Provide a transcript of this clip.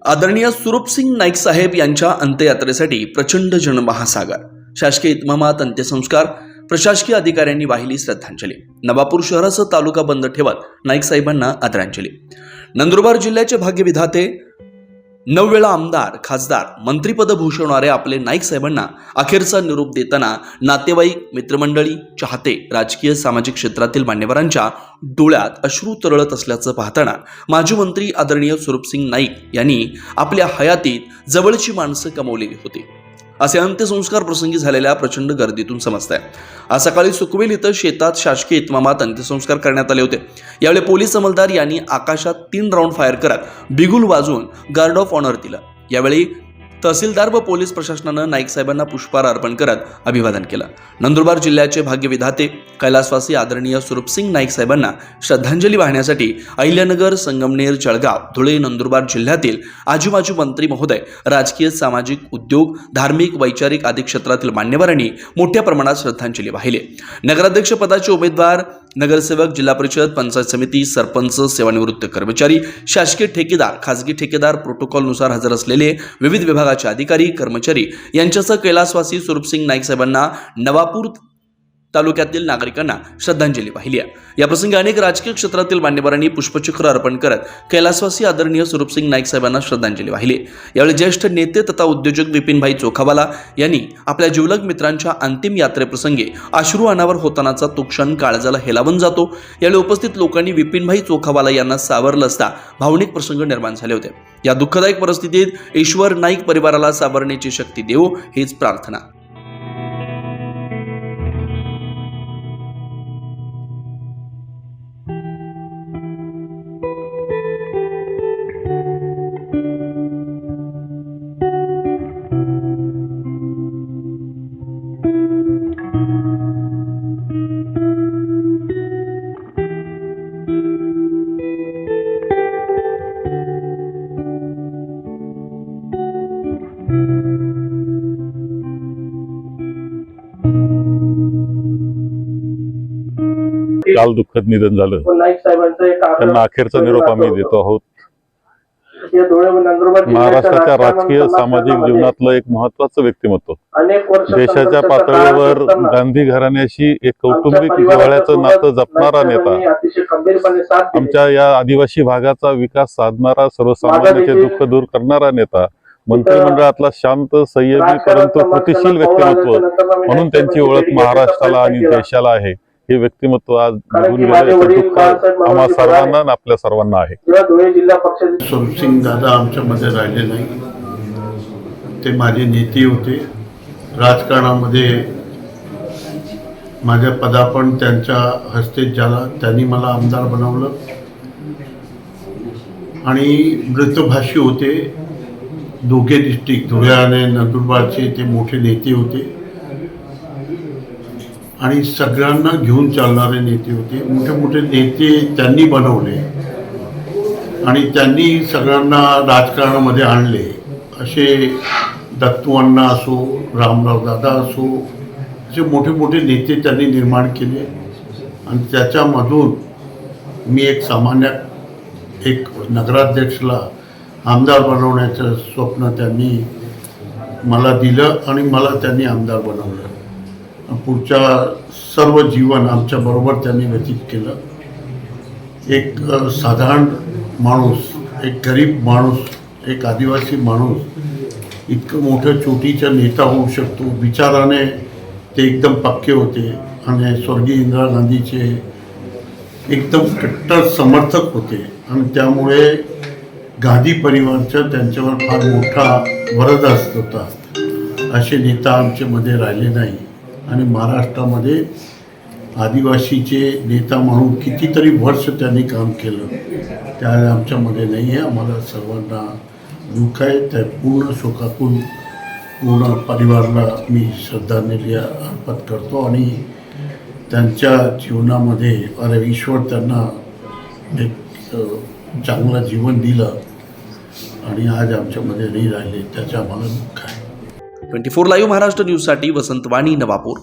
आदरणीय सुरूपसिंग नाईक साहेब यांच्या अंत्ययात्रेसाठी प्रचंड जनमहासागर, शासकीय इतमामात अंत्यसंस्कार, प्रशासकीय अधिकाऱ्यांनी वाहिली श्रद्धांजली। नवापूर शहरासह तालुका बंद ठेवत नाईक साहेबांना आदरांजली। नंदुरबार जिल्ह्याचे भाग्यविधाते, 9 वेळा आमदार, खासदार, मंत्रीपद भूषवणारे आपले नाईक साहेबांना अखेरचा निरोप देताना नातेवाईक, मित्रमंडळी, चाहते, राजकीय सामाजिक क्षेत्रातील मान्यवरांच्या डोळ्यात अश्रू तरळत असल्याचं पाहताना माजी मंत्री आदरणीय सुरूपसिंग नाईक यांनी आपल्या हयातीत जवळची माणसं कमावलेली होती, असे अंत्यसंस्कार प्रसंगी झालेल्या प्रचंड गर्दीतून समजतंय। आज सकाळी सुकवेल इथं शेतात शासकीय इतमामात अंत्यसंस्कार करण्यात आले होते। यावेळी पोलीस अंमलदार यांनी आकाशात 3 राऊंड फायर करत बिगुल वाजवून गार्ड ऑफ ऑनर दिलं। यावेळी तहसीलदार व पोलीस प्रशासनानं नाईक साहेबांना पुष्पहार अर्पण करत अभिवादन केलं। नंदुरबार जिल्ह्याचे भाग्यविधाते, कैलासवासी आदरणीय सुरूपसिंग नाईक साहेबांना श्रद्धांजली वाहण्यासाठी अहिल्यानगर, संगमनेर, जळगाव, धुळे, नंदुरबार जिल्ह्यातील आजूबाजू मंत्री महोदय, राजकीय, सामाजिक, उद्योग, धार्मिक, वैचारिक आदी क्षेत्रातील मान्यवरांनी मोठ्या प्रमाणात श्रद्धांजली वाहिली। नगराध्यक्ष पदाचे उमेदवार, नगरसेवक, जिल्हा परिषद, पंचायत समिती, सरपंच, सेवानिवृत्त कर्मचारी, शासकीय ठेकेदार, खासगी ठेकेदार, प्रोटोकॉलनुसार हजर असलेले विविध विभागाचे अधिकारी, कर्मचारी यांच्यासह कैलासवासी सुरूपसिंग नाईक साहेबांना नवापूर तालुक्यातील नागरिकांना श्रद्धांजली वाहिली। या प्रसंगी अनेक राजकीय क्षेत्रातील मान्यवरांनी पुष्पचक्र अर्पण करत कैलासवासी आदरणीय सुरूपसिंग नाईक साहेबांना श्रद्धांजली वाहिली। यावेळी ज्येष्ठ नेते तथा उद्योजक विपिनभाई चोखावाला यांनी आपल्या जिवलग मित्रांच्या अंतिम यात्रेप्रसंगी अश्रू अनावर होतानाचा तो क्षण काळजाला हेलावून जातो। यावेळी उपस्थित लोकांनी विपिनभाई चोखावाला यांना सावरलं असता भावनिक प्रसंग निर्माण झाले होते। या दुःखदायक परिस्थितीत ईश्वर नाईक परिवाराला सावरण्याची शक्ती देवो, हीच प्रार्थना। काल दुःखद निधन झालं, त्यांना अखेरचा निरोप आम्ही देतो आहोत। महाराष्ट्राच्या राजकीय, सामाजिक जीवनातलं एक महत्वाचं व्यक्तिमत्व, देशाच्या पातळीवर गांधी घराण्याशी एक कौटुंबिक जिव्हाळ्याचं नातं जपणारा नेता, आमच्या या आदिवासी भागाचा विकास साधणारा, सर्वसामान्यांचे दुःख दूर करणारा नेता, मंत्रिमंडळातला शांत, संयमी परंतु कृतिशील व्यक्तिमत्व म्हणून त्यांची ओळख महाराष्ट्राला आणि देशाला आहे। हे व्यक्तिमत्व आज निघून गेल्याचं दुःख आम्हा सर्वांना आणि आपल्या सर्वांना आहे। सुरूपसिंग दादा आमच्यामध्ये राहिले नाही, ते माझे नेते होते। राजकारणामध्ये माझ्या पदार्पण त्यांच्या हस्ते झाला, त्यांनी मला आमदार बनवलं आणि मृतभाषी होते। दोघे डिस्ट्रिक्ट, धुळे आणि नंदुरबारचे ते मोठे नेते होते आणि सगळ्यांना घेऊन चालणारे नेते होते। मोठे मोठे नेते त्यांनी बनवले आणि त्यांनी सगळ्यांना राजकारणामध्ये आणले। असे दत्तूअण्णा असो, रामराव दादा असो, असे मोठे मोठे नेते त्यांनी निर्माण केले आणि त्याच्यामधून मी एक सामान्य नगराध्यक्षला आमदार बनवण्याचं स्वप्न त्यांनी मला दिलं आणि मला त्यांनी आमदार बनवलं। पुढच्या सर्व जीवन आमच्याबरोबर त्यांनी व्यतीत केलं। एक साधारण माणूस, एक गरीब माणूस, एक आदिवासी माणूस इतकं मोठं चोटीचा नेता होऊ शकतो, विचाराने ते एकदम पक्के होते आणि स्वर्गीय इंदिरा गांधीचे एकदम कट्टर समर्थक होते आणि त्यामुळे गांधी परिवाराचा त्यांच्यावर फार मोठा वरदहस्त होता। असे नेता आमच्यामध्ये राहिले नाही आणि महाराष्ट्रामध्ये आदिवासीचे नेता म्हणून कितीतरी वर्ष त्यांनी काम केलं, त्या आमच्यामध्ये नाही आहे। आम्हाला सर्वांना दुःख आहे। त्या पूर्ण शोकातून पूर्ण परिवाराला मी श्रद्धांजली अर्पण करतो आणि त्यांच्या जीवनामध्ये ईश्वर त्यांना एक चांगलं जीवन दिलं आणि आज आमच्यामध्ये नाही राहिले, त्याचं आम्हाला दुःख आहे। 24 लाईव्ह महाराष्ट्र न्यूजसाठी वसंत वाणी, नवापूर।